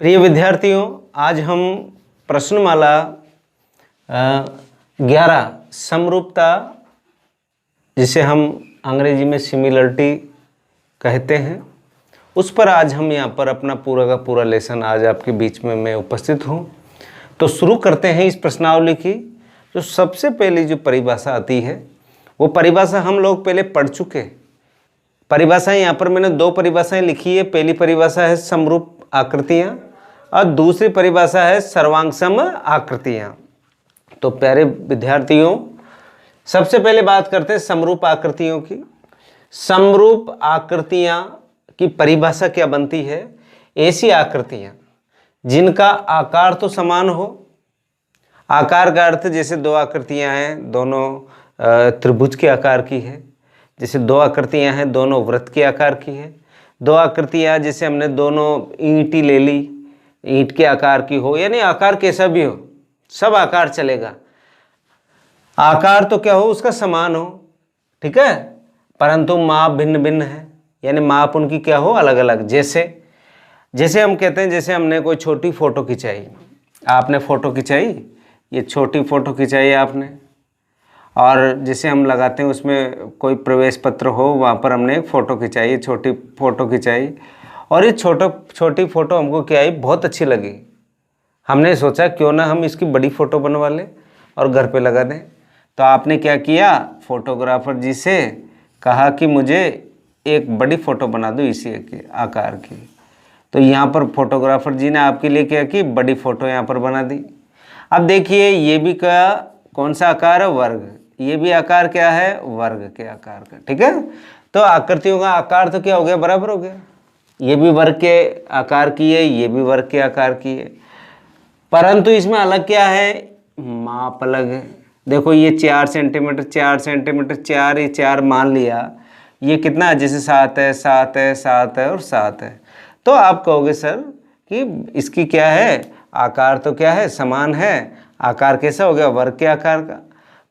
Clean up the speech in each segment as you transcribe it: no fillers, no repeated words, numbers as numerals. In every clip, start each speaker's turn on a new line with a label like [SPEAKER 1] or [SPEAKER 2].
[SPEAKER 1] प्रिय विद्यार्थियों, आज हम प्रश्नमाला 11 समरूपता, जिसे हम अंग्रेजी में सिमिलरिटी कहते हैं, उस पर आज हम यहाँ पर अपना पूरा का पूरा लेसन आज आपके बीच में मैं उपस्थित हूँ। तो शुरू करते हैं इस प्रश्नावली की। जो सबसे पहली जो परिभाषा आती है वो परिभाषा हम लोग पहले पढ़ चुके। परिभाषाएं यहाँ पर मैंने दो परिभाषाएं लिखी है। पहली परिभाषा है समरूप आकृतियाँ और दूसरी परिभाषा है सर्वांगसम आकृतियाँ। तो प्यारे विद्यार्थियों, सबसे पहले बात करते हैं समरूप आकृतियों की। समरूप आकृतियाँ की परिभाषा क्या बनती है? ऐसी आकृतियाँ जिनका आकार तो समान हो। आकार का अर्थ जैसे दो आकृतियाँ हैं, दोनों त्रिभुज के आकार की है। जैसे दो आकृतियाँ हैं, दोनों वृत्त के आकार की है। दो आकृतियाँ जैसे हमने दोनों ईंटी ले ली, ईंट के आकार की हो, यानी आकार कैसा भी हो, सब आकार चलेगा। आकार तो क्या हो, उसका समान हो, ठीक है, परंतु माप भिन्न भिन्न है, यानी माप उनकी क्या हो, अलग अलग। जैसे हम कहते हैं, जैसे हमने कोई छोटी फोटो खिंचाई, आपने फोटो खिंचाई, ये छोटी फोटो खिंचाई आपने, और जैसे हम लगाते हैं उसमें कोई प्रवेश पत्र हो, वहाँ पर हमने एक फ़ोटो खिंचाई, छोटी फ़ोटो खिंचाई, और ये छोटी फ़ोटो हमको क्या आई, बहुत अच्छी लगी। हमने सोचा क्यों ना हम इसकी बड़ी फ़ोटो बनवा लें और घर पे लगा दें। तो आपने क्या किया, फोटोग्राफर जी से कहा कि मुझे एक बड़ी फ़ोटो बना दो इसी आकार की। तो यहाँ पर फोटोग्राफर जी ने आपके लिए क्या की, बड़ी फ़ोटो यहाँ पर बना दी। अब देखिए, ये भी क्या, कौन सा आकार है, वर्ग। ये भी आकार क्या है, वर्ग के आकार का, ठीक है। तो आकृतियों का आकार तो क्या हो गया, बराबर हो गया। ये भी वर्ग के आकार की है, ये भी वर्ग के आकार की है, परंतु इसमें अलग क्या है, माप अलग है। देखो ये 4 सेंटीमीटर 4 सेंटीमीटर 4, ये 4 मान लिया, ये कितना, जैसे 7 है 7 है 7 है और 7 है। तो आप कहोगे सर कि इसकी क्या है, आकार तो क्या है, समान है। आकार कैसा हो गया, वर्ग के आकार का,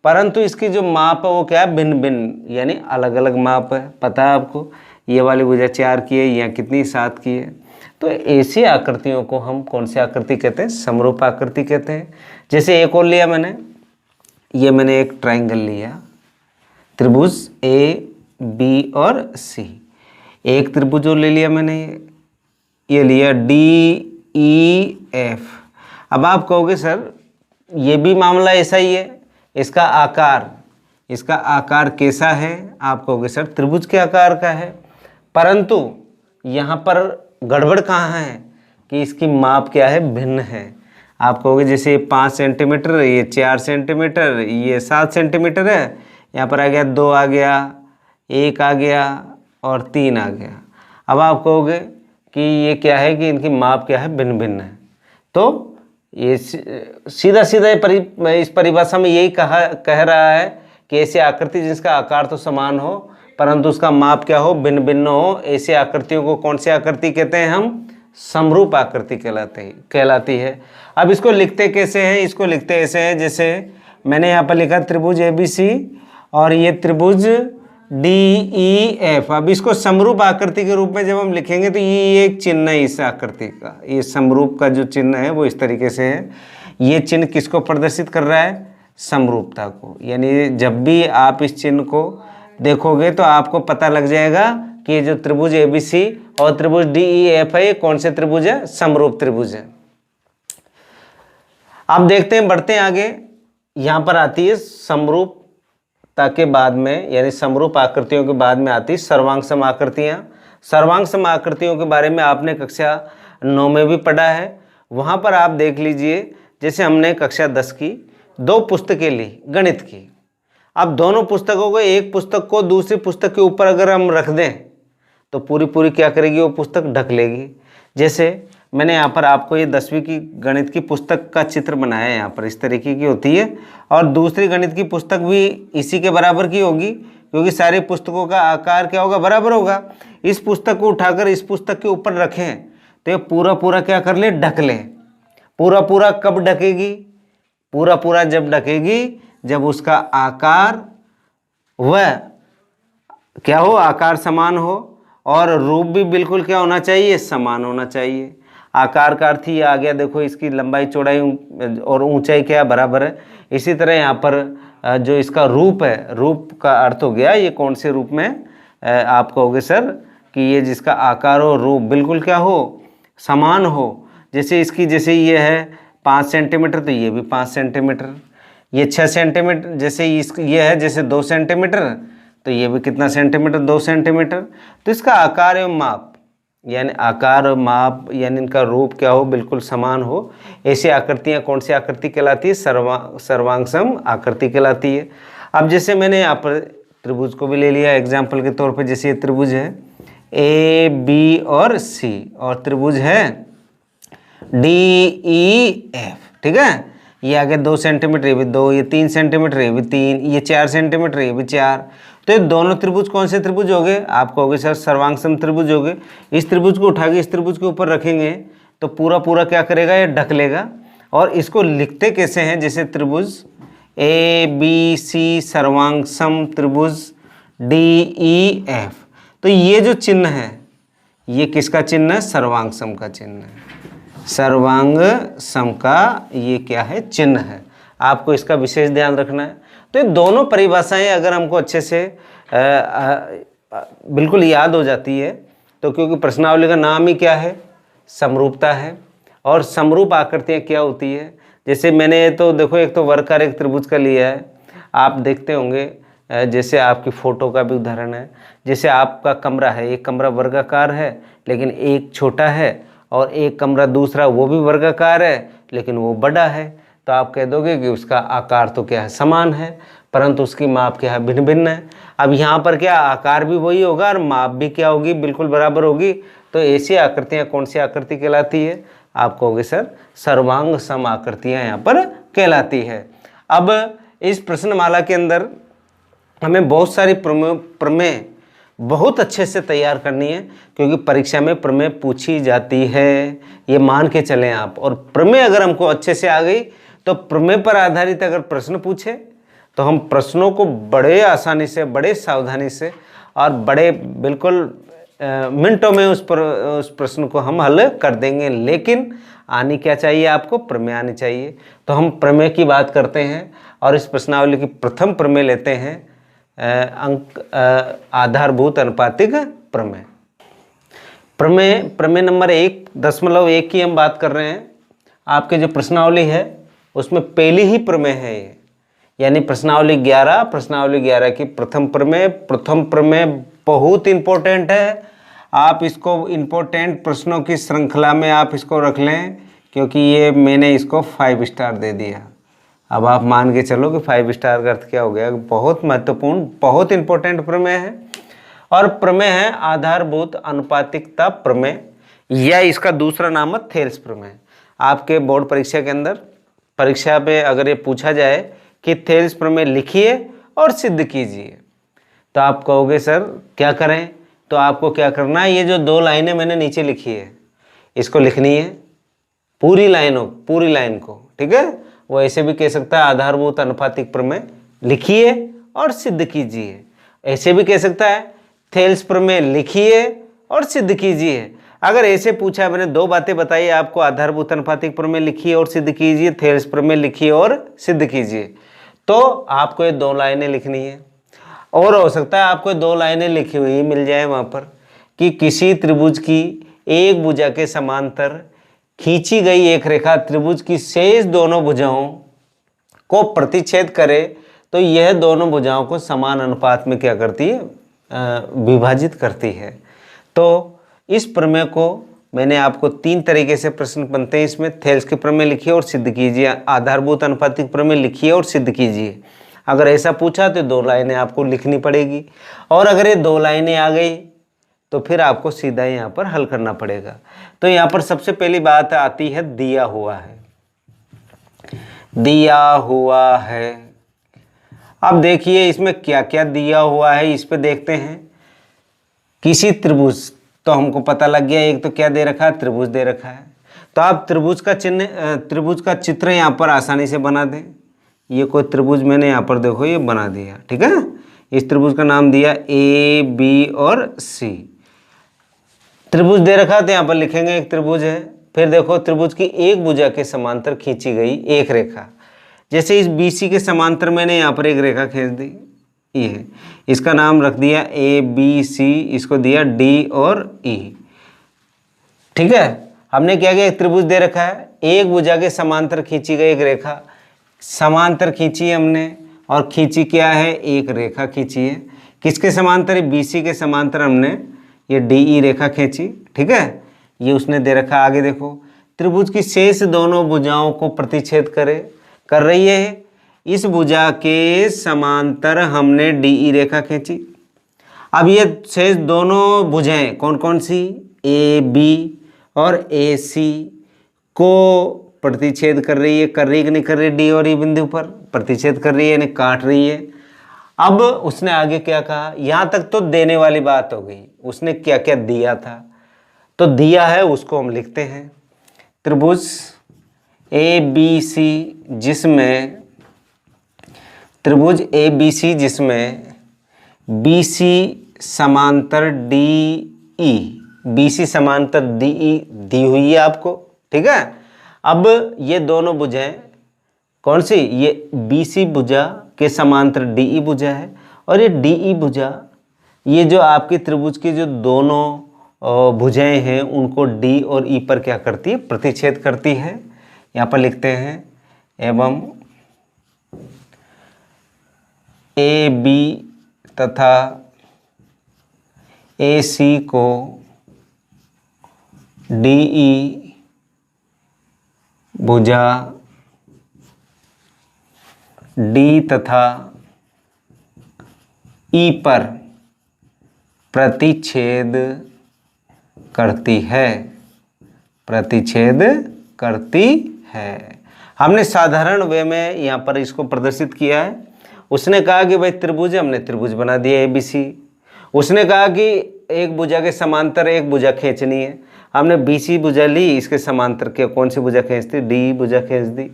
[SPEAKER 1] परंतु इसकी जो माप है वो क्या है, भिन्न भिन्न, यानी अलग अलग माप है। पता है आपको, ये वाली भुजा 4 की है, यहाँ कितनी 7 की है। तो ऐसी आकृतियों को हम कौन सी आकृति कहते हैं, समरूप आकृति कहते हैं। जैसे एक और लिया मैंने, ये मैंने एक ट्राइंगल लिया, त्रिभुज ए बी और सी। एक त्रिभुज और ले लिया मैंने, ये लिया डी ई एफ। अब आप कहोगे सर ये भी मामला ऐसा ही है, इसका आकार कैसा है? आप कहोगे सर त्रिभुज के आकार का है, परंतु यहाँ पर गड़बड़ कहाँ है कि इसकी माप क्या है, भिन्न है। आप कहोगे जैसे 5 सेंटीमीटर, ये 4 सेंटीमीटर, ये 7 सेंटीमीटर है, यहाँ पर आ गया 2 आ गया, 1 आ गया और 3 आ गया। अब आप कहोगे कि ये क्या है, कि इनकी माप क्या है, भिन्न भिन्न है। तो ये सीधा इस परिभाषा में यही कह रहा है कि ऐसी आकृति जिसका आकार तो समान हो परंतु उसका माप क्या हो, भिन्न भिन्न हो, ऐसी आकृतियों को कौन सी आकृति कहते हैं, हम समरूप आकृति कहलाती है। अब इसको लिखते कैसे हैं, इसको लिखते ऐसे हैं, जैसे मैंने यहाँ पर लिखा त्रिभुज ABC और ये त्रिभुज DEF। अब इसको समरूप आकृति के रूप में जब हम लिखेंगे तो ये एक चिन्ह है इस आकृति का, ये समरूप का जो चिन्ह है वो इस तरीके से है। ये चिन्ह किसको प्रदर्शित कर रहा है, समरूपता को। यानी जब भी आप इस चिन्ह को देखोगे तो आपको पता लग जाएगा कि ये जो त्रिभुज ABC और त्रिभुज DEF है, ये कौन से त्रिभुज है, समरूप त्रिभुज है। अब देखते हैं, बढ़ते हैं आगे। यहाँ पर आती है समरूपता के बाद में, यानी समरूप आकृतियों के बाद में आती है सर्वांगसम आकृतियाँ। सर्वांगसम आकृतियों के बारे में आपने कक्षा 9 में भी पढ़ा है। वहाँ पर आप देख लीजिए, जैसे हमने कक्षा 10 की 2 पुस्तकें ली गणित की। अब दोनों पुस्तकों को, एक पुस्तक को दूसरी पुस्तक के ऊपर अगर हम रख दें तो पूरी क्या करेगी, वो पुस्तक ढक लेगी। जैसे मैंने यहाँ पर आपको ये 10वीं की गणित की पुस्तक का चित्र बनाया है, यहाँ पर इस तरीके की होती है, और दूसरी गणित की पुस्तक भी इसी के बराबर की होगी, क्योंकि सारी पुस्तकों का आकार क्या होगा, बराबर होगा। इस पुस्तक को उठाकर इस पुस्तक के ऊपर रखें तो ये पूरा क्या कर ले, ढक लें। पूरा कब ढकेगी, पूरा जब ढकेगी जब उसका आकार वह क्या हो, आकार समान हो, और रूप भी बिल्कुल क्या होना चाहिए, समान होना चाहिए। आकार का अर्थ ही आ गया, देखो इसकी लंबाई चौड़ाई और ऊंचाई क्या बराबर है। इसी तरह यहाँ पर जो इसका रूप है, रूप का अर्थ हो गया ये कौन से रूप में आप कहोगे सर कि ये जिसका आकार और रूप बिल्कुल क्या हो, समान हो। जैसे इसकी, जैसे ये है 5 सेंटीमीटर तो ये भी 5 सेंटीमीटर, ये 6 सेंटीमीटर, जैसे ये है जैसे 2 सेंटीमीटर तो ये भी कितना सेंटीमीटर, 2 सेंटीमीटर। तो इसका आकार एवं माप यानी आकार और माप यानी इनका रूप क्या हो, बिल्कुल समान हो। ऐसी आकृतियाँ कौन सी आकृति कहलाती है, सर्वांगसम आकृति कहलाती है। अब जैसे मैंने यहाँ पर त्रिभुज को भी ले लिया एग्जाम्पल के तौर पे, जैसे ये त्रिभुज है ए बी और सी, और त्रिभुज है डी ई एफ, ठीक है। ये आगे 2 सेंटीमीटर, ये भी 2, ये 3 सेंटीमीटर, ये भी 3, ये 4 सेंटीमीटर, ये भी 4। तो ये दोनों त्रिभुज कौन से त्रिभुज हो गए, आप कहोगे सर सर्वांगसम त्रिभुज हो गए। इस त्रिभुज को उठा के इस त्रिभुज के ऊपर रखेंगे तो पूरा पूरा क्या करेगा, ये ढक लेगा। और इसको लिखते कैसे हैं, जैसे त्रिभुज ए बी सी सर्वांगसम त्रिभुज डी ई एफ। तो ये जो चिन्ह है ये किसका चिन्ह है, सर्वांगसम का चिन्ह है। सर्वांग सम का ये क्या है, चिन्ह है। आपको इसका विशेष ध्यान रखना है। तो ये दोनों परिभाषाएं अगर हमको अच्छे से बिल्कुल याद हो जाती है तो, क्योंकि प्रश्नावली का नाम ही क्या है, समरूपता है। और समरूप आकृतियाँ क्या होती है, जैसे मैंने तो देखो एक तो वर्गाकार एक त्रिभुज का लिया है, आप देखते होंगे जैसे आपकी फ़ोटो का भी उदाहरण है। जैसे आपका कमरा है, एक कमरा वर्गाकार है लेकिन एक छोटा है, और एक कमरा दूसरा वो भी वर्गाकार है लेकिन वो बड़ा है। तो आप कह दोगे कि उसका आकार तो क्या है, समान है, परंतु उसकी माप क्या है, भिन्न भिन्न है। अब यहाँ पर क्या आकार भी वही होगा और माप भी क्या होगी, बिल्कुल बराबर होगी। तो ऐसी आकृतियाँ कौन सी आकृति कहलाती है, आप कहोगे सर सर्वांग सम आकृतियाँ यहाँ पर कहलाती है। अब इस प्रश्नमाला के अंदर हमें बहुत सारी प्रमेय बहुत अच्छे से तैयार करनी है, क्योंकि परीक्षा में प्रमेय पूछी जाती है, ये मान के चलें आप। और प्रमेय अगर हमको अच्छे से आ गई तो प्रमेय पर आधारित अगर प्रश्न पूछे तो हम प्रश्नों को बड़े आसानी से, बड़े सावधानी से और बड़े बिल्कुल मिनटों में उस प्रश्न को हम हल कर देंगे। लेकिन आनी क्या चाहिए, आपको प्रमेय आनी चाहिए। तो हम प्रमेय की बात करते हैं और इस प्रश्नावली की प्रथम प्रमेय लेते हैं, आधारभूत अनुपातिक प्रमेय। प्रमेय नंबर 1.1 की हम बात कर रहे हैं। आपके जो प्रश्नावली है उसमें पहली ही प्रमेय है ये, यानी प्रश्नावली 11 की प्रथम प्रमेय बहुत इंपॉर्टेंट है। आप इसको इंपॉर्टेंट प्रश्नों की श्रृंखला में आप इसको रख लें, क्योंकि ये मैंने इसको 5 स्टार दे दिया। अब आप मान के चलो कि 5 स्टार का अर्थ क्या हो गया, बहुत महत्वपूर्ण, बहुत इंपॉर्टेंट प्रमेय है। और प्रमेय है आधारभूत अनुपातिकता प्रमेय, या इसका दूसरा नाम है थेल्स प्रमेय। आपके बोर्ड परीक्षा के अंदर, परीक्षा पे अगर ये पूछा जाए कि थेल्स प्रमेय लिखिए और सिद्ध कीजिए, तो आप कहोगे सर क्या करें। तो आपको क्या करना है, ये जो 2 लाइनें मैंने नीचे लिखी है इसको लिखनी है, पूरी लाइन को, ठीक है। वो ऐसे भी कह सकता है आधारभूत अनुपातिक प्रमेय लिखिए और सिद्ध कीजिए। ऐसे भी कह सकता है थेल्स प्रमेय लिखिए और सिद्ध कीजिए। अगर ऐसे पूछा, मैंने 2 बातें बताई आपको, आधारभूत अनुपातिक प्रमेय लिखिए और सिद्ध कीजिए, थेल्स प्रमेय लिखिए और सिद्ध कीजिए, तो आपको ये 2 लाइनें लिखनी है। और हो सकता है आपको 2 लाइनें लिखी हुई मिल जाए वहाँ पर कि किसी त्रिभुज की एक भुजा के समांतर खींची गई एक रेखा त्रिभुज की शेष दोनों भुजाओं को प्रतिच्छेद करे, तो यह दोनों भुजाओं को समान अनुपात में क्या करती है, विभाजित करती है। तो इस प्रमेय को मैंने आपको 3 तरीके से प्रश्न बनते हैं इसमें, थेल्स के प्रमेय लिखिए और सिद्ध कीजिए, आधारभूत अनुपातिक प्रमेय लिखिए और सिद्ध कीजिए। अगर ऐसा पूछा तो 2 लाइनें आपको लिखनी पड़ेगी, और अगर ये 2 लाइनें आ गई तो फिर आपको सीधा यहाँ पर हल करना पड़ेगा। तो यहाँ पर सबसे पहली बात आती है दिया हुआ है। दिया हुआ है, अब देखिए इसमें क्या क्या दिया हुआ है, इस पे देखते हैं। किसी त्रिभुज, तो हमको पता लग गया, एक तो क्या दे रखा है, त्रिभुज दे रखा है। तो आप त्रिभुज का चित्र यहाँ पर आसानी से बना दें। ये कोई त्रिभुज मैंने यहाँ पर देखो ये बना दिया, ठीक है। इस त्रिभुज का नाम दिया ए बी और सी। त्रिभुज दे रखा है तो यहाँ पर लिखेंगे एक त्रिभुज है, फिर देखो त्रिभुज की एक भुजा के समांतर खींची गई एक रेखा, जैसे इस BC के समांतर मैंने यहाँ पर एक रेखा खींच दी, ये है, इसका नाम रख दिया ABC, इसको दिया D और E। ठीक है, हमने क्या किया, एक त्रिभुज दे रखा है, एक भुजा के समांतर खींची गई एक रेखा, समांतर खींची है हमने, और खींची क्या है, एक रेखा खींची है। किसके समांतर, BC के समांतर हमने ये DE रेखा खींची। ठीक है, ये उसने दे रखा। आगे देखो, त्रिभुज की शेष दोनों भुजाओं को प्रतिच्छेद कर रही है। इस भुजा के समांतर हमने DE रेखा खींची। अब ये शेष दोनों भुजाएं कौन कौन सी, AB और AC को प्रतिच्छेद कर रही है कि नहीं कर रही, D और E बिंदु पर प्रतिच्छेद कर रही है, यानी काट रही है। अब उसने आगे क्या कहा, यहाँ तक तो देने वाली बात हो गई, उसने क्या क्या दिया था, तो दिया है उसको हम लिखते हैं। त्रिभुज ABC जिसमें BC समांतर DE, BC समांतर DE दी हुई है आपको। ठीक है, अब ये दोनों भुजाएं कौन सी, ये BC भुजा के समांतर DE भुजा है, और ये DE भुजा, ये जो आपके त्रिभुज की जो दोनों भुजाएं हैं उनको D और E पर क्या करती है, प्रतिच्छेद करती है। यहाँ पर लिखते हैं एवं AB तथा AC को DE भुजा D तथा E पर प्रतिच्छेद करती है, प्रतिच्छेद करती है। हमने साधारण वे में यहाँ पर इसको प्रदर्शित किया है। उसने कहा कि भाई त्रिभुज, हमने त्रिभुज बना दिया ABC। उसने कहा कि एक भुजा के समांतर एक भुजा खींचनी है, हमने BC भुजा ली, इसके समांतर के कौन सी भुजा खींचती, D भुजा खींच दी।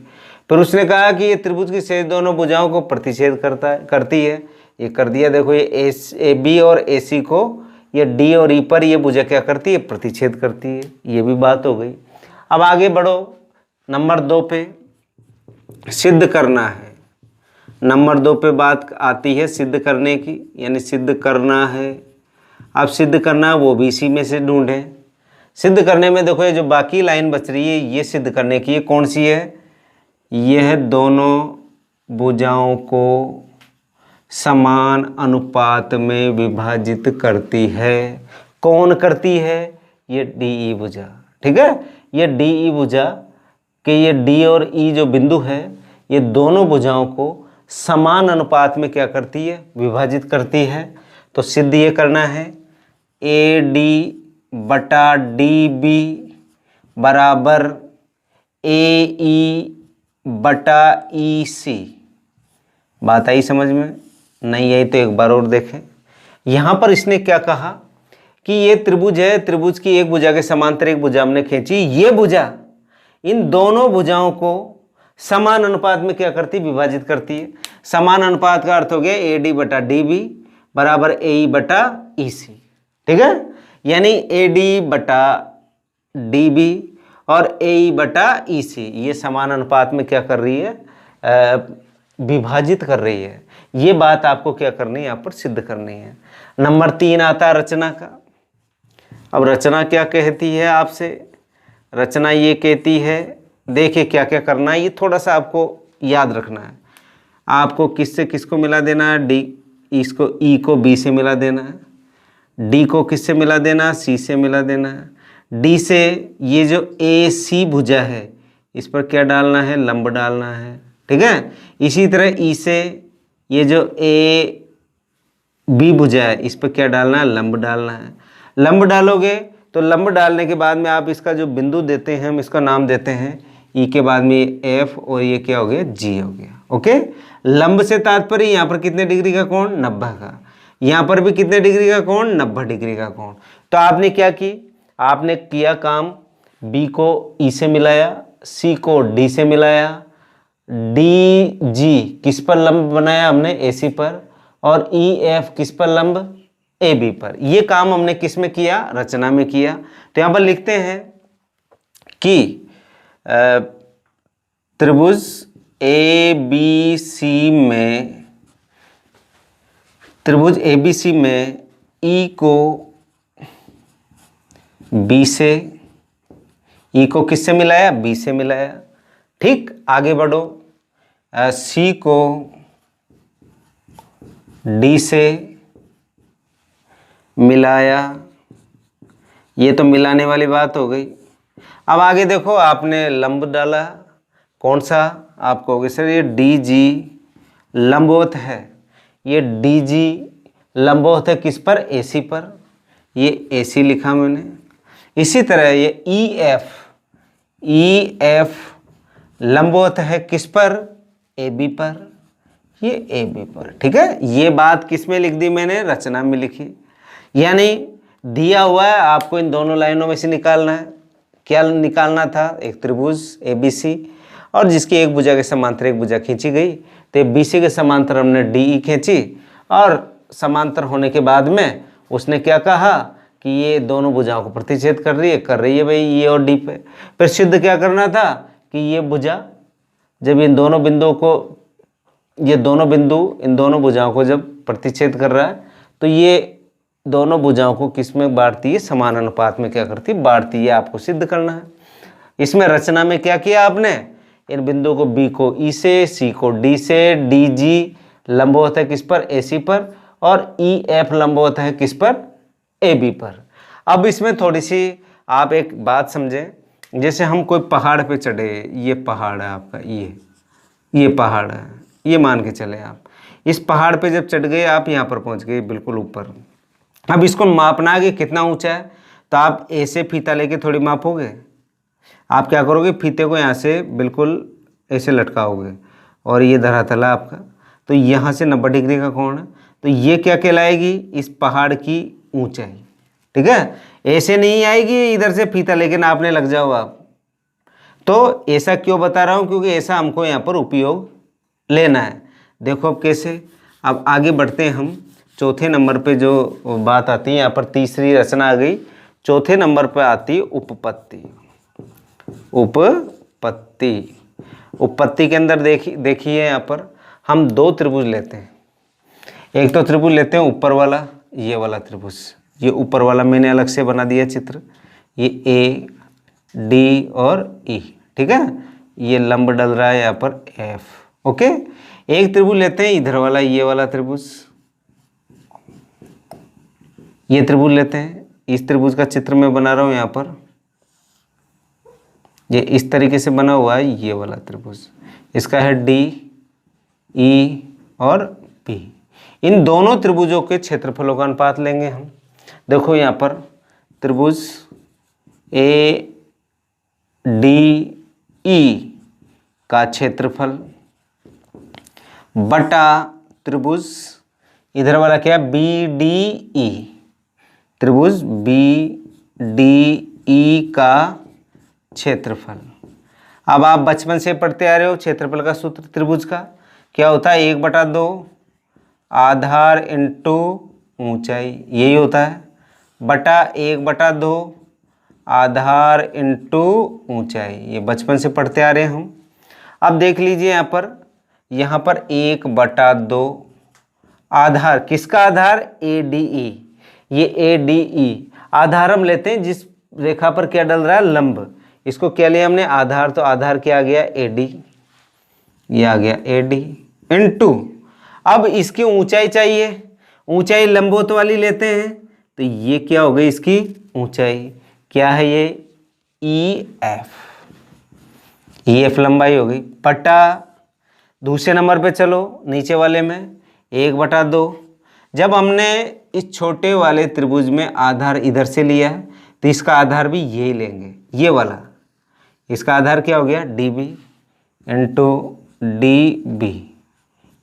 [SPEAKER 1] फिर उसने कहा कि ये त्रिभुज की शेष दोनों भुजाओं को प्रतिच्छेद करती है, ये कर दिया। देखो ये AB और AC को ये D और E पर ये भुजा क्या करती है, प्रतिच्छेद करती है, ये भी बात हो गई। अब आगे बढ़ो, नंबर 2 पे सिद्ध करना है। नंबर 2 पे बात आती है सिद्ध करने की, यानी सिद्ध करना है। अब सिद्ध करना वो भी इसी में से ढूंढें। सिद्ध करने में देखो ये जो बाकी लाइन बच रही है ये सिद्ध करने की, ये कौन सी है, यह दोनों भुजाओं को समान अनुपात में विभाजित करती है। कौन करती है, ये DE भुजा। ठीक है, ये DE भुजा के ये D और E जो बिंदु है, ये दोनों भुजाओं को समान अनुपात में क्या करती है, विभाजित करती है। तो सिद्ध ये करना है, AD बटा DB बराबर AE बटा EC। बात आई समझ में, नहीं आई तो एक बार और देखें। यहाँ पर इसने क्या कहा कि ये त्रिभुज है, त्रिभुज की एक भुजा के समांतर एक भुजा हमने खींची, ये भुजा इन दोनों भुजाओं को समान अनुपात में क्या करती, विभाजित करती है। समान अनुपात का अर्थ हो गया AD बटा DB बराबर AE बटा EC। ठीक है, यानी AD बटा DB और AE बटा EC ये समान अनुपात में क्या कर रही है, विभाजित कर रही है। ये बात आपको क्या करनी है, यहाँ पर सिद्ध करनी है। नंबर 3 आता है रचना का। अब रचना क्या कहती है आपसे, रचना ये कहती है, देखिए क्या क्या करना है, ये थोड़ा सा आपको याद रखना है। आपको किससे किसको मिला देना है, D इसको E को B से मिला देना है, D को किससे मिला देना, C से मिला देना है। D से ये जो AC भुजा है इस पर क्या डालना है, लंब डालना है। ठीक है, इसी तरह E से ये जो AB भुजा है इस पर क्या डालना है, लंब डालना है। लंब डालोगे तो लंब डालने के बाद में आप इसका जो बिंदु देते हैं हम इसका नाम देते हैं E के बाद में F और ये क्या हो गया, G हो गया। ओके, लंब से तात्पर्य यहाँ पर कितने डिग्री का कोण, 90 का। यहाँ पर भी कितने डिग्री का कोण, 90 डिग्री का कोण। तो आपने क्या की, आपने किया काम, B को E से मिलाया, C को D से मिलाया, DG किस पर लंब बनाया हमने, AC पर, और EF किस पर लंब, AB पर। ये काम हमने किस में किया, रचना में किया। तो यहाँ पर लिखते हैं कि त्रिभुज ABC में ई को बी से, ई को किससे मिलाया? बी से मिलाया। ठीक, आगे बढ़ो। सी को डी से मिलाया, ये तो मिलाने वाली बात हो गई। अब आगे देखो, आपने लंब डाला, कौन सा? आप कहोगे सर ये DG लंबवत है। ये DG लंबवत है किस पर? AC पर। ये AC लिखा मैंने। इसी तरह ये EF लंबवत है किस पर? AB पर। ये AB पर। ठीक है, ये बात किस में लिख दी मैंने? रचना में लिखी। यानी दिया हुआ है, आपको इन दोनों लाइनों में से निकालना है। क्या निकालना था? एक त्रिभुज ABC और जिसकी एक भुजा के समांतर एक भुजा खींची गई, तो BC के समांतर हमने DE खींची और समांतर होने के बाद में उसने क्या कहा कि ये दोनों भुजाओं को प्रतिच्छेद कर रही है भाई ये और D पे। फिर सिद्ध क्या करना था कि ये भुजा जब इन दोनों बिंदुओं को, ये दोनों बिंदु इन दोनों भुजाओं को जब प्रतिच्छेद कर रहा है तो ये दोनों भुजाओं को किस में बांटती है? समान अनुपात में क्या करती है? बांटती है। आपको सिद्ध करना है। इसमें रचना में क्या किया आपने? इन बिंदुओं को B को E से, C को D से, DG लंबवत है किस पर? AC पर, और EF लंबवत है किस पर? AB पर। अब इसमें थोड़ी सी आप एक बात समझें, जैसे हम कोई पहाड़ पे चढ़े, ये पहाड़ है आपका, ये पहाड़ है, ये मान के चले आप। इस पहाड़ पे जब चढ़ गए आप, यहाँ पर पहुँच गए बिल्कुल ऊपर। अब इसको मापना है कि कितना ऊंचा है, तो आप A से फीता लेके थोड़ी मापोगे। आप क्या करोगे? फीते को यहाँ से बिल्कुल ऐसे लटकाओगे और ये धरातल है आपका, तो यहाँ से 90 डिग्री का कोण है, तो ये क्या कहलाएगी? इस पहाड़ की ऊंचाई। ठीक है, ऐसे नहीं आएगी इधर से फीता लेके नापने लग जाओ आप। तो ऐसा क्यों बता रहा हूँ? क्योंकि ऐसा हमको यहाँ पर उपयोग लेना है। देखो अब कैसे। अब आगे बढ़ते हैं हम। चौथे नंबर पे जो बात आती है, यहाँ पर तीसरी रचना आ गई। चौथे नंबर पे आती है उपपत्ति। उपपत्ति के अंदर देखिए यहाँ पर हम दो त्रिभुज लेते हैं। एक तो त्रिभुज लेते हैं ऊपर वाला, ये वाला त्रिभुज, ये ऊपर वाला मैंने अलग से बना दिया चित्र। ये A, D और E। ठीक है, ये लंब डल रहा है यहाँ पर F। ओके, एक त्रिभुज लेते हैं इधर वाला, ये वाला त्रिभुज, ये त्रिभुज लेते हैं। इस त्रिभुज का चित्र मैं बना रहा हूँ यहाँ पर, ये इस तरीके से बना हुआ है ये वाला त्रिभुज। इसका है D, E और P। इन दोनों त्रिभुजों के क्षेत्रफलों का अनुपात लेंगे हम। देखो यहाँ पर त्रिभुज A, D, E का क्षेत्रफल बटा त्रिभुज इधर वाला क्या है? B, D, E। त्रिभुज B, D, E का क्षेत्रफल। अब आप बचपन से पढ़ते आ रहे हो क्षेत्रफल का सूत्र त्रिभुज का क्या होता है? 1/2 आधार इंटू ऊंचाई, यही होता है, बटा 1/2 आधार इंटू ऊंचाई। ये बचपन से पढ़ते आ रहे हैं हम। अब देख लीजिए यहाँ पर 1/2 आधार, किसका आधार? ADE। ये ADE आधार हम लेते हैं जिस रेखा पर क्या डल रहा है? लंब। इसको क्या लिया हमने? आधार। तो आधार क्या आ गया? AD। ये आ गया AD इंटू, अब इसकी ऊंचाई चाहिए, ऊंचाई लंबवत वाली लेते हैं, तो ये क्या हो गई? इसकी ऊंचाई क्या है? ये EF। EF लंबाई हो गई, बटा दूसरे नंबर पे चलो, नीचे वाले में 1/2। जब हमने इस छोटे वाले त्रिभुज में आधार इधर से लिया है, तो इसका आधार भी यही लेंगे, ये वाला। इसका आधार क्या हो गया? DB इंटू DB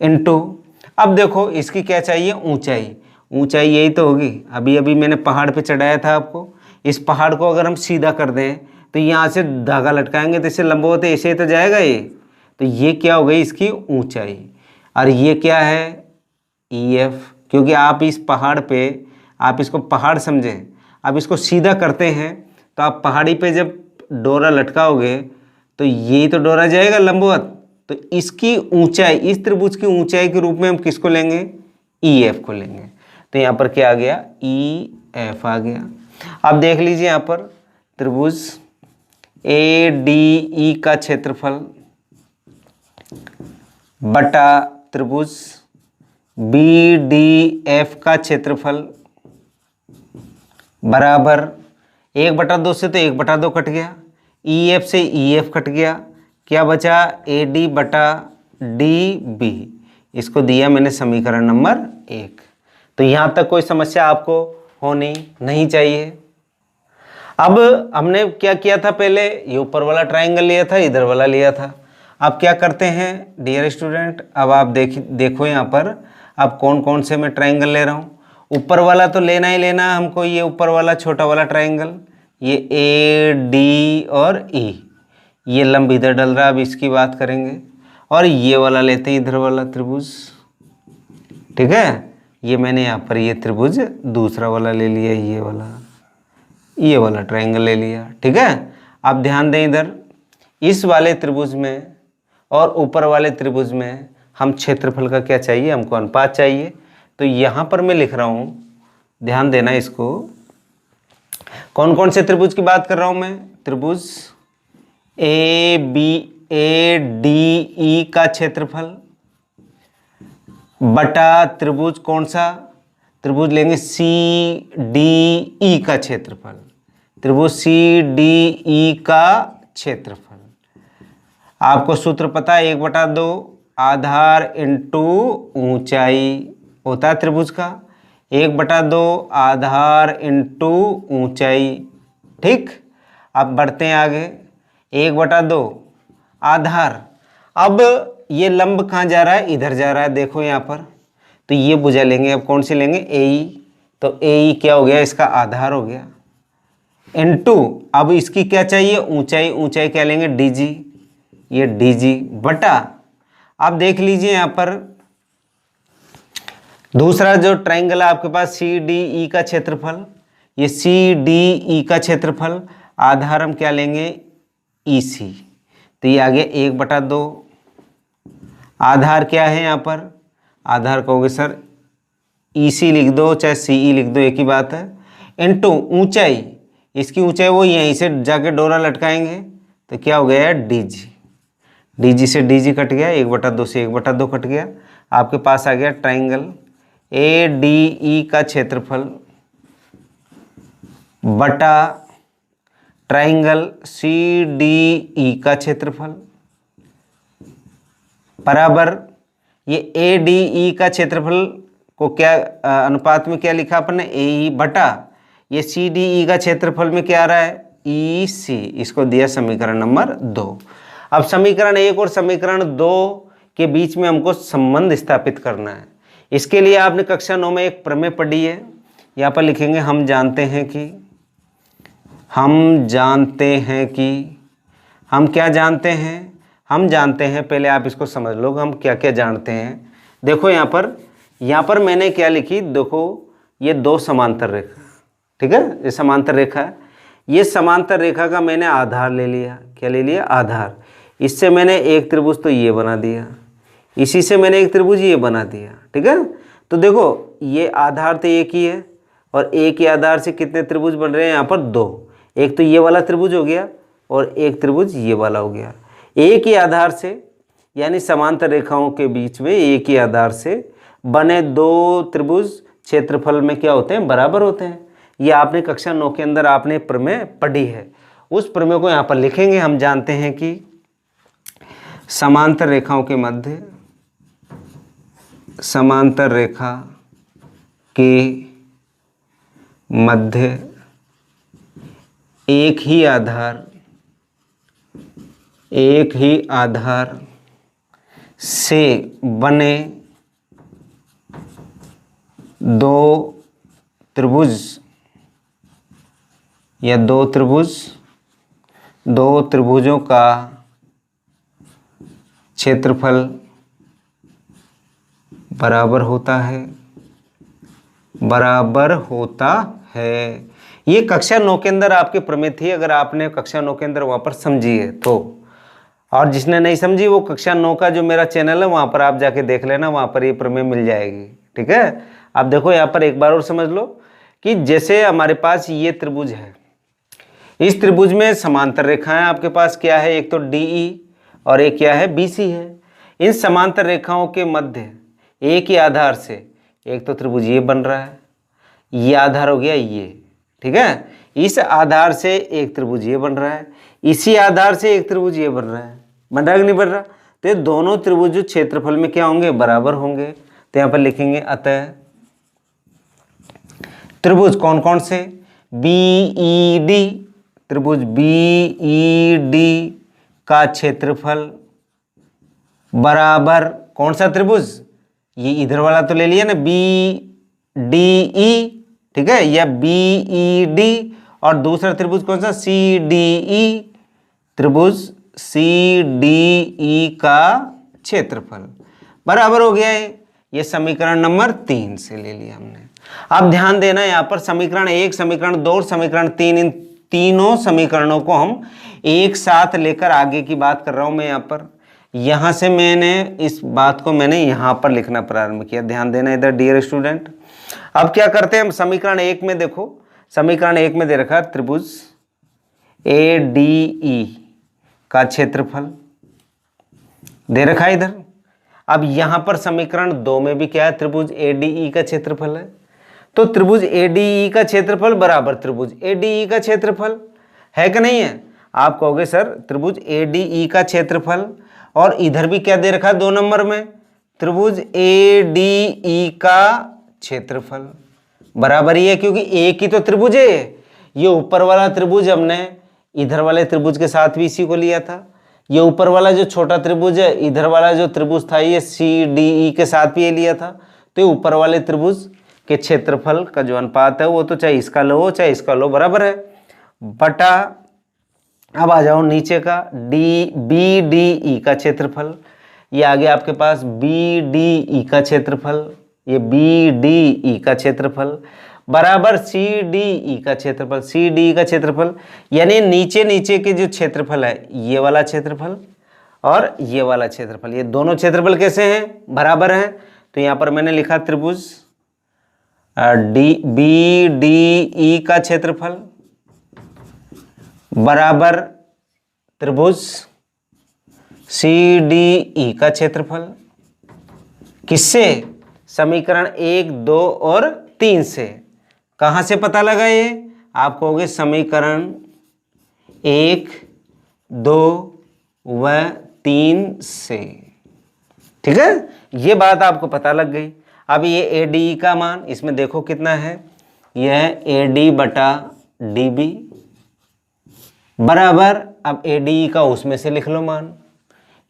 [SPEAKER 1] इंटू, अब देखो इसकी क्या चाहिए? ऊंचाई। ऊंचाई यही तो होगी। अभी अभी मैंने पहाड़ पे चढ़ाया था आपको। इस पहाड़ को अगर हम सीधा कर दें तो यहाँ से धागा लटकाएंगे तो इससे लंबवत ऐसे ही तो जाएगा ये। तो ये क्या हो गई? इसकी ऊंचाई। और ये क्या है? EF। क्योंकि आप इस पहाड़ पे, आप इसको पहाड़ समझें, अब इसको सीधा करते हैं तो आप पहाड़ी पे जब डोरा लटकाओगे तो यही तो डोरा जाएगा लंबवत, तो इसकी ऊंचाई, इस त्रिभुज की ऊंचाई के रूप में हम किसको लेंगे, ई एफ को लेंगे। तो यहाँ पर क्या आ गया, ई एफ आ गया। अब देख लीजिए यहाँ पर त्रिभुज ए डी ई का क्षेत्रफल बटा त्रिभुज बी डी एफ का क्षेत्रफल बराबर 1/2 से तो 1/2 कट गया, ई एफ से ई एफ कट गया, क्या बचा ए डी बटा डी बी। इसको दिया मैंने समीकरण नंबर 1। तो यहाँ तक कोई समस्या आपको होनी नहीं चाहिए। अब हमने क्या किया था, पहले ये ऊपर वाला ट्राइंगल लिया था, इधर वाला लिया था। अब क्या करते हैं डियर स्टूडेंट, अब आप देखो यहाँ पर अब कौन कौन से मैं ट्राइंगल ले रहा हूँ। ऊपर वाला तो लेना ही लेना हमको, ये ऊपर वाला छोटा वाला ट्राइंगल, ये ए डी और ई, ये लंब इधर डल रहा है, अब इसकी बात करेंगे। और ये वाला लेते हैं इधर वाला त्रिभुज, ठीक है। ये मैंने यहाँ पर ये त्रिभुज दूसरा वाला ले लिया, ये वाला ट्राइंगल ले लिया, ठीक है। अब ध्यान दें इधर इस वाले त्रिभुज में और ऊपर वाले त्रिभुज में हम क्षेत्रफल का क्या चाहिए, हमको अनुपात चाहिए। तो यहाँ पर मैं लिख रहा हूँ, ध्यान देना इसको, कौन कौन से त्रिभुज की बात कर रहा हूँ मैं, त्रिभुज ए डी ई का क्षेत्रफल बटा त्रिभुज कौन सा, त्रिभुज लेंगे सी डी ई का क्षेत्रफल, त्रिभुज सी डी ई का क्षेत्रफल। आपको सूत्र पता है, 1/2 आधार इंटू ऊंचाई होता है त्रिभुज का, 1/2 आधार इंटू ऊंचाई, ठीक। अब बढ़ते हैं आगे, 1/2 आधार। अब ये लंब कहाँ जा रहा है, इधर जा रहा है, देखो यहाँ पर। तो ये भुजा लेंगे, अब कौन सी लेंगे, ए। तो ए क्या हो गया, इसका आधार हो गया, इनटू अब इसकी क्या चाहिए, ऊंचाई, ऊंचाई क्या लेंगे, डी जी, ये डी जी बटा। अब देख लीजिए यहाँ पर दूसरा जो ट्राइंगल है आपके पास सी डी ई का क्षेत्रफल, ये सी डी ई का क्षेत्रफल, आधार हम क्या लेंगे, ई सी। तो ये आ गया 1/2, आधार क्या है यहाँ पर, आधार कहोगे सर ई सी लिख दो चाहे सी ई लिख दो, एक ही बात है, इनटू ऊंचाई, इसकी ऊंचाई वो यहीं से जाके डोरा लटकाएंगे, तो क्या हो गया डी जी, डी जी से डी जी कट गया, 1/2 से 1/2 कट गया। आपके पास आ गया ट्राइंगल ए डी ई का क्षेत्रफल बटा ट्राइंगल सी डी ई का क्षेत्रफल बराबर, ये ए डी ई का क्षेत्रफल को क्या अनुपात में क्या लिखा अपन ने, ए ई बटा ये सी डी ई का क्षेत्रफल में क्या आ रहा है, ई सी। इसको दिया समीकरण नंबर 2। अब समीकरण 1 और समीकरण 2 के बीच में हमको संबंध स्थापित करना है। इसके लिए आपने कक्षा 9 में एक प्रमेय पढ़ी है, यहाँ पर लिखेंगे हम जानते हैं कि, हम क्या जानते हैं, हम जानते हैं, पहले आप इसको समझ लो हम क्या क्या जानते हैं। देखो यहाँ पर मैंने क्या लिखी, देखो ये 2 समांतर रेखा, ठीक है, ये समांतर रेखा है, ये समांतर रेखा का मैंने आधार ले लिया, क्या ले लिया, आधार। इससे मैंने एक त्रिभुज तो ये बना दिया, इसी से मैंने एक त्रिभुज ये बना दिया, ठीक है। तो देखो ये आधार तो एक ही है, और एक ही आधार से कितने त्रिभुज बन रहे हैं, यहाँ पर 2, एक तो ये वाला त्रिभुज हो गया और एक त्रिभुज ये वाला हो गया। एक ही आधार से, यानी समांतर रेखाओं के बीच में एक ही आधार से बने 2 त्रिभुज क्षेत्रफल में क्या होते हैं, बराबर होते हैं। ये आपने कक्षा 9 के अंदर आपने प्रमेय पढ़ी है, उस प्रमेय को यहाँ पर लिखेंगे। हम जानते हैं कि समांतर रेखाओं के मध्य, समांतर रेखा के मध्य एक ही आधार से बने 2 त्रिभुज या 2 त्रिभुजों का क्षेत्रफल बराबर होता है, ये कक्षा 9 के अंदर आपके प्रमेय थी, अगर आपने कक्षा 9 के अंदर वहाँ पर समझी है तो। और जिसने नहीं समझी वो कक्षा 9 का जो मेरा चैनल है वहाँ पर आप जाके देख लेना, वहाँ पर ये प्रमेय मिल जाएगी। ठीक है, आप देखो यहाँ पर एक बार और समझ लो कि जैसे हमारे पास ये त्रिभुज है, इस त्रिभुज में समांतर रेखाएं आपके पास क्या है, एक तो DE और एक क्या है, BC है। इन समांतर रेखाओं के मध्य एक ही आधार से एक तो त्रिभुज ये बन रहा है, ये आधार हो गया ये। ठीक है, इस आधार से एक त्रिभुज ये बन रहा है, इसी आधार से एक त्रिभुज ये बन रहा है। बन रहा है कि नहीं बन रहा? तो ये दोनों त्रिभुज जो क्षेत्रफल में क्या होंगे, बराबर होंगे। तो यहाँ पर लिखेंगे अतः त्रिभुज कौन कौन से, BED, त्रिभुज BED का क्षेत्रफल बराबर कौन सा त्रिभुज, ये इधर वाला तो ले लिया ना BDE, ठीक है, या BED, और दूसरा त्रिभुज कौन सा, CDE, त्रिभुज CDE का क्षेत्रफल बराबर हो गया है। ये समीकरण नंबर 3 से ले लिया हमने। अब ध्यान देना यहाँ पर समीकरण 1, समीकरण 2 और समीकरण 3, इन तीनों समीकरणों को हम एक साथ लेकर आगे की बात कर रहा हूं मैं। यहाँ पर यहाँ से मैंने इस बात को मैंने यहाँ पर लिखना प्रारंभ किया। ध्यान देना इधर डियर स्टूडेंट। अब क्या करते हैं हम, समीकरण 1 में देखो, समीकरण 1 में दे रखा त्रिभुज ADE का क्षेत्रफल दे रखा है इधर। अब यहां पर समीकरण 2 में भी क्या है, त्रिभुज ADE का क्षेत्रफल है। तो त्रिभुज ADE का क्षेत्रफल बराबर त्रिभुज ADE का क्षेत्रफल है कि नहीं है? आप कहोगे सर त्रिभुज ADE का क्षेत्रफल, और इधर भी क्या दे रखा है 2 नंबर में, त्रिभुज ADE का क्षेत्रफल बराबर ही है, क्योंकि एक ही तो त्रिभुज है। ये ऊपर वाला त्रिभुज हमने इधर वाले त्रिभुज के साथ भी इसी को लिया था। ये ऊपर वाला जो छोटा त्रिभुज है, इधर वाला जो त्रिभुज था ये CDE के साथ भी ये लिया था। तो ये ऊपर वाले त्रिभुज के क्षेत्रफल का जो अनुपात है वो तो चाहे इसका लो हो चाहे इसका लो, बराबर है बटा। अब आ जाओ नीचे का BDE का क्षेत्रफल, ये आ गया आपके पास BDE का क्षेत्रफल, ये BDE का क्षेत्रफल बराबर CDE का क्षेत्रफल, CDE का क्षेत्रफल, यानी नीचे नीचे के जो क्षेत्रफल है ये वाला क्षेत्रफल और ये वाला क्षेत्रफल, ये दोनों क्षेत्रफल कैसे हैं, बराबर हैं। तो यहाँ पर मैंने लिखा त्रिभुज BDE का क्षेत्रफल बराबर त्रिभुज CDE का क्षेत्रफल, किससे, समीकरण 1, 2 और 3 से। कहाँ से पता लगा ये, आप कहोगे समीकरण 1, 2 व 3 से। ठीक है, ये बात आपको पता लग गई। अब ये ADE का मान इसमें देखो कितना है, यह AD बटा DB बराबर, अब ADE का उसमें से लिख लो मान,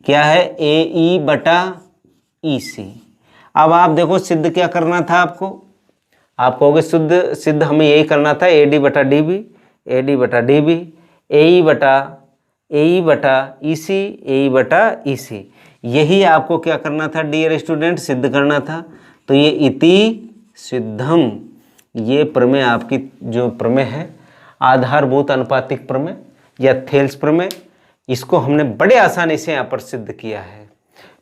[SPEAKER 1] क्या है AE बटा EC। अब आप देखो सिद्ध क्या करना था आपको, आप कहोगे सिद्ध हमें यही करना था, AD बटा DB, AD बटा DB, AE बटा EC, AE बटा EC, यही आपको क्या करना था डियर स्टूडेंट, सिद्ध करना था। तो ये इति सिद्धम, ये प्रमेय आपकी जो प्रमेय है आधारभूत अनुपातिक प्रमेय या थेल्स प्रमेय, इसको हमने बड़े आसानी से यहाँ पर सिद्ध किया है।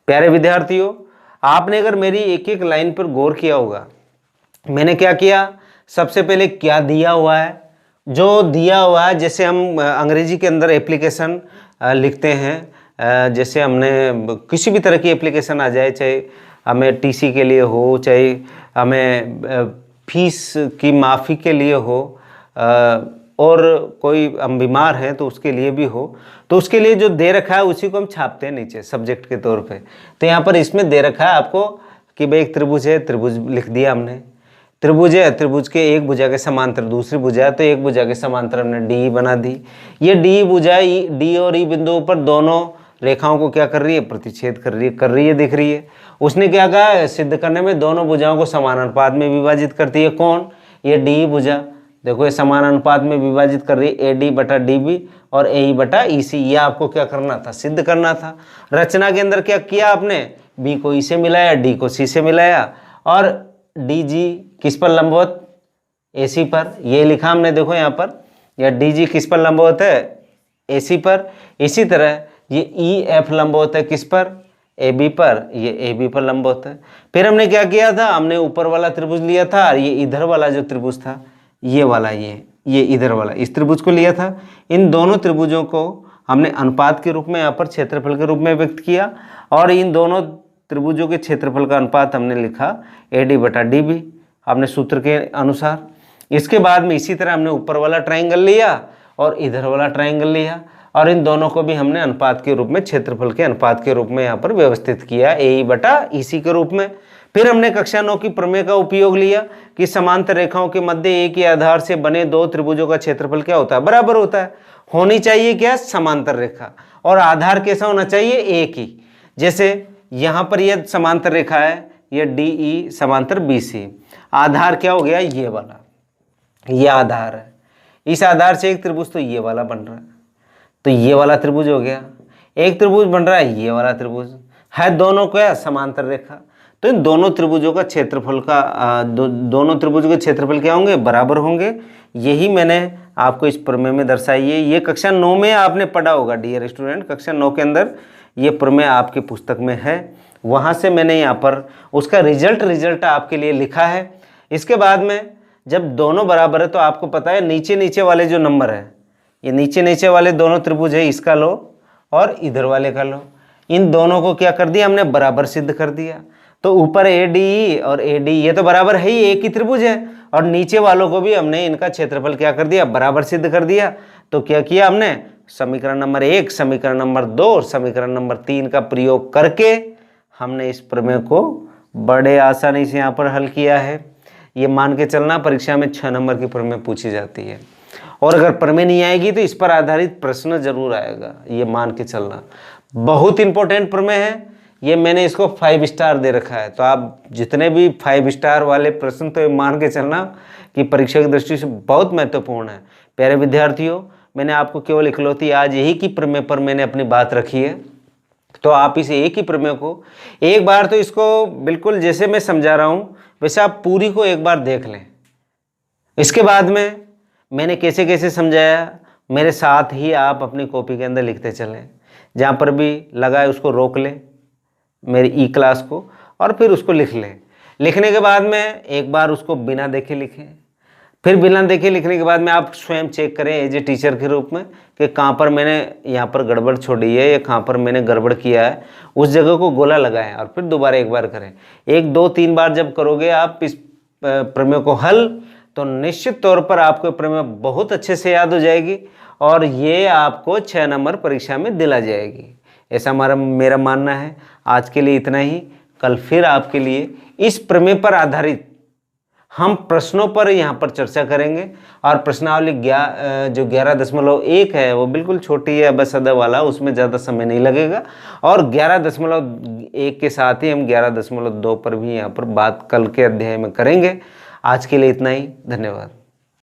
[SPEAKER 1] प्यारे विद्यार्थियों, आपने अगर मेरी एक एक लाइन पर गौर किया होगा, मैंने क्या किया, सबसे पहले क्या दिया हुआ है, जो दिया हुआ है, जैसे हम अंग्रेजी के अंदर एप्लीकेशन लिखते हैं, जैसे हमने किसी भी तरह की एप्लीकेशन आ जाए, चाहे हमें TC के लिए हो, चाहे हमें फीस की माफ़ी के लिए हो, और कोई हम बीमार हैं तो उसके लिए भी हो, तो उसके लिए जो दे रखा है उसी को हम छापते हैं नीचे सब्जेक्ट के तौर पे। तो यहाँ पर इसमें दे रखा है आपको कि भाई एक त्रिभुज है, त्रिभुज लिख दिया हमने, त्रिभुज है, त्रिभुज के एक भुजा के समांतर दूसरी भुजा है, तो एक भुजा के समांतर हमने DE बना दी। ये DE भुजा D और E बिंदुओं पर दोनों रेखाओं को क्या कर रही है, प्रतिच्छेद कर रही है, दिख रही है। उसने क्या कहा, सिद्ध करने में दोनों भुजाओं को समान अनुपात में विभाजित करती है। कौन, ये DE भुजा, देखो ये समान अनुपात में विभाजित कर रही है, AD बटा DB और AE बटा EC। ये आपको क्या करना था, सिद्ध करना था। रचना के अंदर क्या किया आपने, B को E से मिलाया, D को C से मिलाया, और DG किस पर लंबवत, AC पर, ये लिखा हमने देखो यहाँ पर, या DG किस पर लंबवत है, AC पर। इसी तरह ये EF लंबवत है किस पर, AB पर, ये AB पर लंबवत है। फिर हमने क्या किया था, हमने ऊपर वाला त्रिभुज लिया था और ये इधर वाला जो त्रिभुज था, ये वाला, ये इधर वाला, इस त्रिभुज को लिया था। इन दोनों त्रिभुजों को हमने अनुपात के रूप में यहाँ पर क्षेत्रफल के रूप में व्यक्त किया, और इन दोनों त्रिभुजों के क्षेत्रफल का अनुपात हमने लिखा AD/DB, हमने सूत्र के अनुसार। इसके बाद में इसी तरह हमने ऊपर वाला ट्राइंगल लिया और इधर वाला ट्राइंगल लिया, और इन दोनों को भी हमने अनुपात के रूप में, क्षेत्रफल के अनुपात के रूप में यहाँ पर व्यवस्थित किया AE/EC के रूप में। फिर हमने कक्षा 9 की प्रमेय का उपयोग लिया कि समांतर रेखाओं के मध्य एक ही आधार से बने दो त्रिभुजों का क्षेत्रफल क्या होता है, बराबर होता है। होनी चाहिए क्या, समांतर रेखा, और आधार कैसा होना चाहिए, एक ही। जैसे यहाँ पर यह समांतर रेखा है, यह DE समांतर BC, आधार क्या हो गया, ये वाला, ये आधार है। इस आधार से एक त्रिभुज तो ये वाला बन रहा है, तो ये वाला त्रिभुज हो गया। एक त्रिभुज बन रहा है, ये वाला त्रिभुज है, दोनों क्या समांतर रेखा। तो इन दोनों त्रिभुजों का क्षेत्रफल का दोनों त्रिभुजों के क्षेत्रफल क्या होंगे, बराबर होंगे। यही मैंने आपको इस प्रमेय में दर्शाई है। ये कक्षा 9 में आपने पढ़ा होगा डियर स्टूडेंट, कक्षा 9 के अंदर ये प्रमेय आपकी पुस्तक में है, वहाँ से मैंने यहाँ पर उसका रिजल्ट आपके लिए लिखा है। इसके बाद में जब दोनों बराबर है तो आपको पता है नीचे वाले जो नंबर है, ये नीचे वाले दोनों त्रिभुज है, इसका लो और इधर वाले का लो, इन दोनों को क्या कर दिया हमने, बराबर सिद्ध कर दिया। तो ऊपर ADE और AD ये तो बराबर है ही, एक ही त्रिभुज है, और नीचे वालों को भी हमने इनका क्षेत्रफल क्या कर दिया, बराबर सिद्ध कर दिया। तो क्या किया हमने, समीकरण नंबर 1, समीकरण नंबर 2 और समीकरण नंबर 3 का प्रयोग करके हमने इस प्रमेय को बड़े आसानी से यहाँ पर हल किया है। ये मान के चलना परीक्षा में 6 नंबर की प्रमेय पूछी जाती है, और अगर प्रमेय नहीं आएगी तो इस पर आधारित प्रश्न जरूर आएगा, ये मान के चलना। बहुत इंपॉर्टेंट प्रमेय है ये, मैंने इसको 5 स्टार दे रखा है। तो आप जितने भी 5 स्टार वाले प्रश्न, तो ये मान के चलना कि परीक्षा की दृष्टि से बहुत महत्वपूर्ण है। प्यारे विद्यार्थियों, मैंने आपको केवल इकलौती आज यही की प्रमेय पर मैंने अपनी बात रखी है। तो आप इस एक ही प्रमेय को एक बार तो इसको बिल्कुल जैसे मैं समझा रहा हूँ वैसे आप पूरी को एक बार देख लें। इसके बाद में मैंने कैसे कैसे समझाया, मेरे साथ ही आप अपनी कॉपी के अंदर लिखते चलें। जहाँ पर भी लगा है उसको रोक लें, मेरी ई क्लास को, और फिर उसको लिख लें। लिखने के बाद में एक बार उसको बिना देखे लिखें, फिर बिना देखे लिखने के बाद में आप स्वयं चेक करें एज ए टीचर के रूप में कि कहाँ पर मैंने यहाँ पर गड़बड़ छोड़ी है या कहाँ पर मैंने गड़बड़ किया है, उस जगह को गोला लगाएं और फिर दोबारा एक बार करें। 1, 2, 3 बार जब करोगे आप इस प्रमेय को हल, तो निश्चित तौर पर आपको प्रमेय बहुत अच्छे से याद हो जाएगी और ये आपको 6 नंबर परीक्षा में दिला जाएगी, ऐसा मेरा मानना है। आज के लिए इतना ही। कल फिर आपके लिए इस प्रमेय पर आधारित हम प्रश्नों पर यहाँ पर चर्चा करेंगे, और प्रश्नावली जो 11.1 है वो बिल्कुल छोटी है, बस अदा वाला, उसमें ज़्यादा समय नहीं लगेगा। और 11.1 के साथ ही हम 11.2 पर भी यहाँ पर बात कल के अध्याय में करेंगे। आज के लिए इतना ही, धन्यवाद।